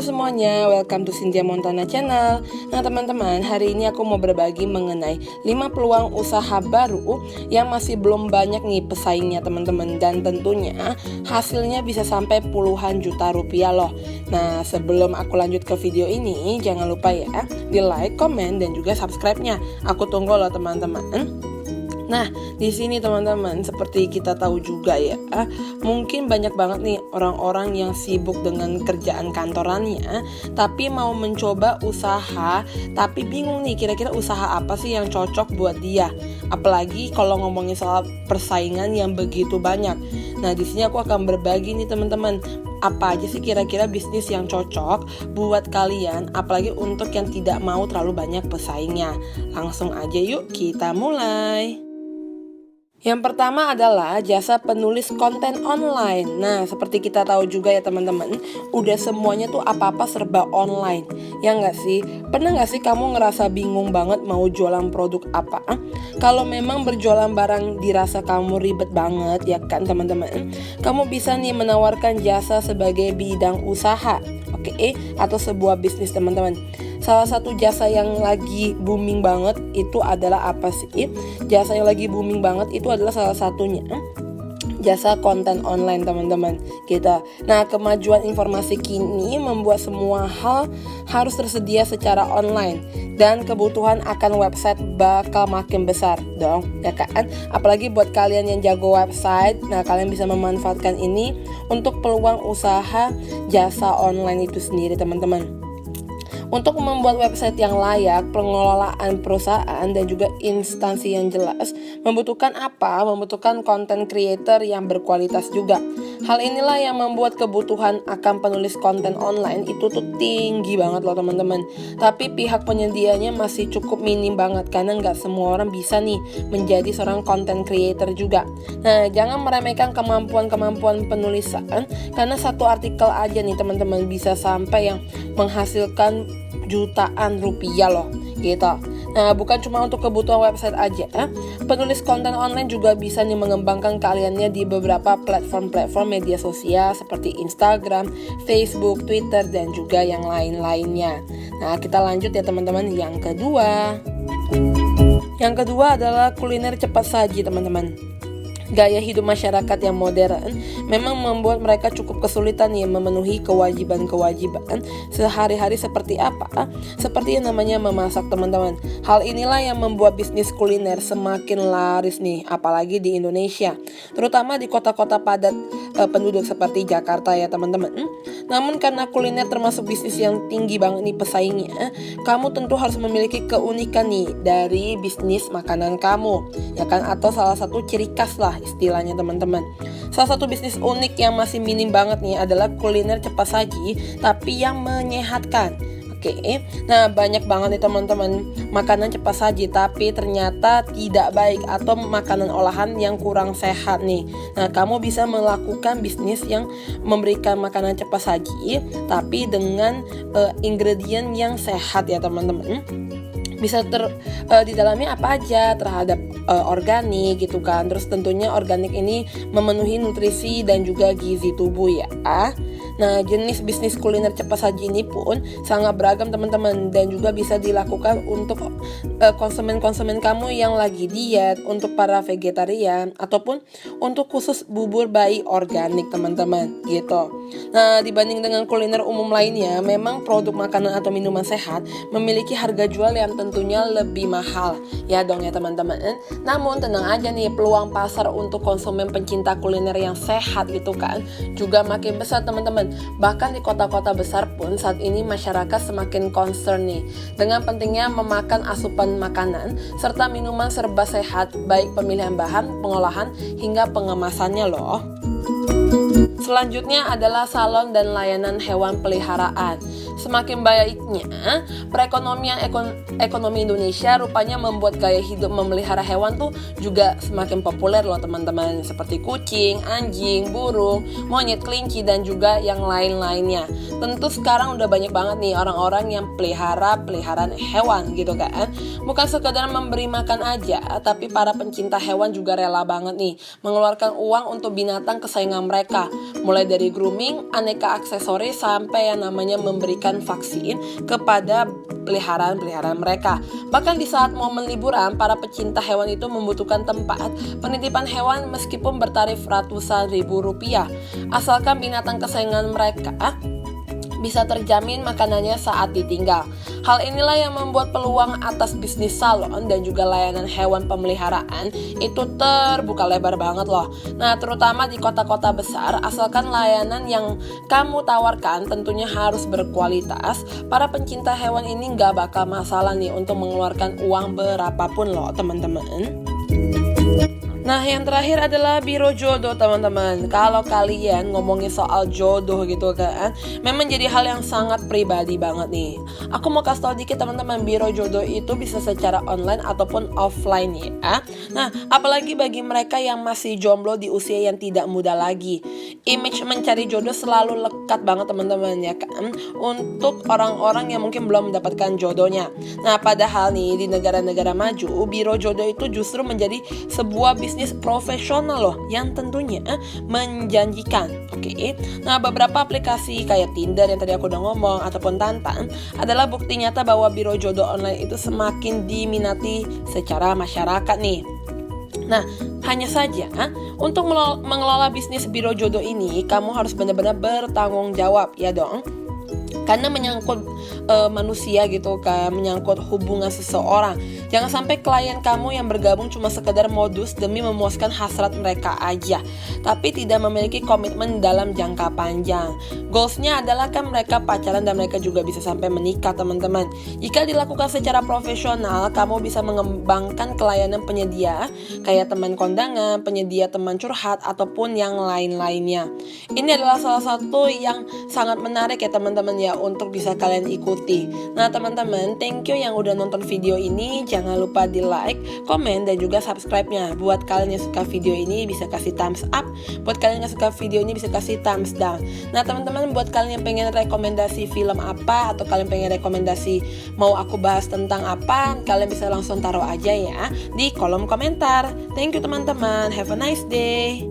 Halo semuanya, welcome to Cynthia Montana Channel. Nah teman-teman, hari ini aku mau berbagi mengenai 5 peluang usaha baru yang masih belum banyak nih pesaingnya teman-teman. Dan tentunya hasilnya bisa sampai puluhan juta rupiah loh. Nah sebelum aku lanjut ke video ini, jangan lupa ya di like, komen, dan juga subscribe-nya. Aku tunggu loh teman-teman. Nah, di sini teman-teman, seperti kita tahu juga ya, mungkin banyak banget nih orang-orang yang sibuk dengan kerjaan kantorannya, tapi mau mencoba usaha, tapi bingung nih kira-kira usaha apa sih yang cocok buat dia. Apalagi kalau ngomongin soal persaingan yang begitu banyak. Nah, di sini aku akan berbagi nih teman-teman, apa aja sih kira-kira bisnis yang cocok buat kalian, apalagi untuk yang tidak mau terlalu banyak pesaingnya. Langsung aja yuk kita mulai. Yang pertama adalah jasa penulis konten online. Nah, seperti kita tahu juga ya teman-teman, udah semuanya tuh apa-apa serba online. Ya nggak sih? Pernah nggak sih kamu ngerasa bingung banget mau jualan produk apa? Kalau memang berjualan barang dirasa kamu ribet banget ya kan teman-teman, kamu bisa nih menawarkan jasa sebagai bidang usaha. Oke, atau sebuah bisnis teman-teman. Salah satu jasa yang lagi booming banget itu adalah apa sih? Jasa yang lagi booming banget itu adalah salah satunya jasa konten online teman-teman gitu. Nah, kemajuan informasi kini membuat semua hal harus tersedia secara online dan kebutuhan akan website bakal makin besar dong, ya kan? Apalagi buat kalian yang jago website, nah kalian bisa memanfaatkan ini untuk peluang usaha jasa online itu sendiri teman-teman. Untuk membuat website yang layak, pengelolaan perusahaan dan juga instansi yang jelas membutuhkan apa? Membutuhkan content creator yang berkualitas juga. Hal inilah yang membuat kebutuhan akan penulis konten online itu tuh tinggi banget loh teman-teman. Tapi pihak penyedianya masih cukup minim banget karena nggak semua orang bisa nih menjadi seorang content creator juga. Nah, jangan meremehkan kemampuan penulisan karena satu artikel aja nih teman-teman bisa sampai yang menghasilkan jutaan rupiah loh gitu. Nah, bukan cuma untuk kebutuhan website aja, penulis konten online juga bisa nih mengembangkan keahliannya di beberapa platform media sosial seperti Instagram, Facebook, Twitter, dan juga yang lain-lainnya. Nah, kita lanjut ya teman-teman. Yang kedua adalah kuliner cepat saji teman-teman. Gaya hidup masyarakat yang modern memang membuat mereka cukup kesulitan nih memenuhi kewajiban-kewajiban sehari-hari seperti apa? Seperti yang namanya memasak teman-teman. Hal inilah yang membuat bisnis kuliner semakin laris nih, apalagi di Indonesia, terutama di kota-kota padat penduduk seperti Jakarta ya teman-teman. Namun karena kuliner termasuk bisnis yang tinggi banget nih pesaingnya, kamu tentu harus memiliki keunikan nih dari bisnis makanan kamu, ya kan? Atau salah satu ciri khas lah istilahnya teman-teman. Salah satu bisnis unik yang masih minim banget nih adalah kuliner cepat saji tapi yang menyehatkan. Oke, nah banyak banget nih teman-teman makanan cepat saji tapi ternyata tidak baik atau makanan olahan yang kurang sehat nih. Nah, kamu bisa melakukan bisnis yang memberikan makanan cepat saji tapi dengan ingredient yang sehat ya teman-teman. Bisa di dalamnya apa aja terhadap organik gitu kan. Terus tentunya organik ini memenuhi nutrisi dan juga gizi tubuh ya. Nah, jenis bisnis kuliner cepat saji ini pun sangat beragam teman-teman dan juga bisa dilakukan untuk konsumen-konsumen kamu yang lagi diet, untuk para vegetarian ataupun untuk khusus bubur bayi organik teman-teman gitu. Nah, dibanding dengan kuliner umum lainnya, memang produk makanan atau minuman sehat memiliki harga jual yang tentunya lebih mahal ya dong ya teman-teman. Namun tenang aja nih, peluang pasar untuk konsumen pencinta kuliner yang sehat gitu kan juga makin besar teman-teman. Bahkan di kota-kota besar pun saat ini masyarakat semakin concern nih dengan pentingnya memakan asupan makanan serta minuman serba sehat, baik pemilihan bahan, pengolahan hingga pengemasannya loh. Selanjutnya adalah salon dan layanan hewan peliharaan. Semakin baiknya perekonomian ekonomi Indonesia rupanya membuat gaya hidup memelihara hewan tuh juga semakin populer loh teman-teman, seperti kucing, anjing, burung, monyet, kelinci, dan juga yang lain-lainnya. Tentu sekarang udah banyak banget nih orang-orang yang peliharaan hewan gitu kan. Bukan sekedar memberi makan aja, tapi para pencinta hewan juga rela banget nih mengeluarkan uang untuk binatang kesayangan mereka, mulai dari grooming, aneka aksesoris, sampai yang namanya memberikan vaksin kepada peliharaan mereka. Bahkan di saat momen liburan, para pecinta hewan itu membutuhkan tempat penitipan hewan meskipun bertarif ratusan ribu rupiah, asalkan binatang kesayangan mereka bisa terjamin makanannya saat ditinggal. Hal inilah yang membuat peluang atas bisnis salon dan juga layanan hewan pemeliharaan itu terbuka lebar banget loh. Nah, terutama di kota-kota besar, asalkan layanan yang kamu tawarkan tentunya harus berkualitas, para pencinta hewan ini gak bakal masalah nih untuk mengeluarkan uang berapapun loh teman-teman. Nah, yang terakhir adalah biro jodoh teman-teman. Kalau kalian ngomongin soal jodoh gitu kan, memang jadi hal yang sangat pribadi banget nih. Aku mau kasih tau dikit teman-teman, biro jodoh itu bisa secara online ataupun offline ya. Nah, apalagi bagi mereka yang masih jomblo di usia yang tidak muda lagi, image mencari jodoh selalu lekat banget teman-teman ya kan, untuk orang-orang yang mungkin belum mendapatkan jodohnya. Nah, padahal nih di negara-negara maju, biro jodoh itu justru menjadi sebuah bisnis profesional loh, yang tentunya menjanjikan. Oke. Nah, beberapa aplikasi kayak Tinder yang tadi aku udah ngomong ataupun Tantan adalah bukti nyata bahwa biro jodoh online itu semakin diminati secara masyarakat nih. Nah, hanya saja untuk mengelola bisnis biro jodoh ini, kamu harus benar-benar bertanggung jawab ya dong. Karena menyangkut manusia gitu kan, menyangkut hubungan seseorang. Jangan sampai klien kamu yang bergabung cuma sekedar modus demi memuaskan hasrat mereka aja, tapi tidak memiliki komitmen dalam jangka panjang. Goalsnya adalah kan mereka pacaran dan mereka juga bisa sampai menikah teman-teman. Jika dilakukan secara profesional, kamu bisa mengembangkan pelayanan penyedia kayak teman kondangan, penyedia teman curhat, ataupun yang lain-lainnya. Ini adalah salah satu yang sangat menarik ya teman-teman ya, untuk bisa kalian ikuti. Nah teman-teman, thank you yang udah nonton video ini. Jangan lupa di like, komen, dan juga subscribe-nya. Buat kalian yang suka video ini bisa kasih thumbs up, buat kalian yang suka video ini bisa kasih thumbs down. Nah teman-teman, buat kalian yang pengen rekomendasi film apa, atau kalian pengen rekomendasi mau aku bahas tentang apa, kalian bisa langsung taruh aja ya di kolom komentar. Thank you teman-teman, have a nice day.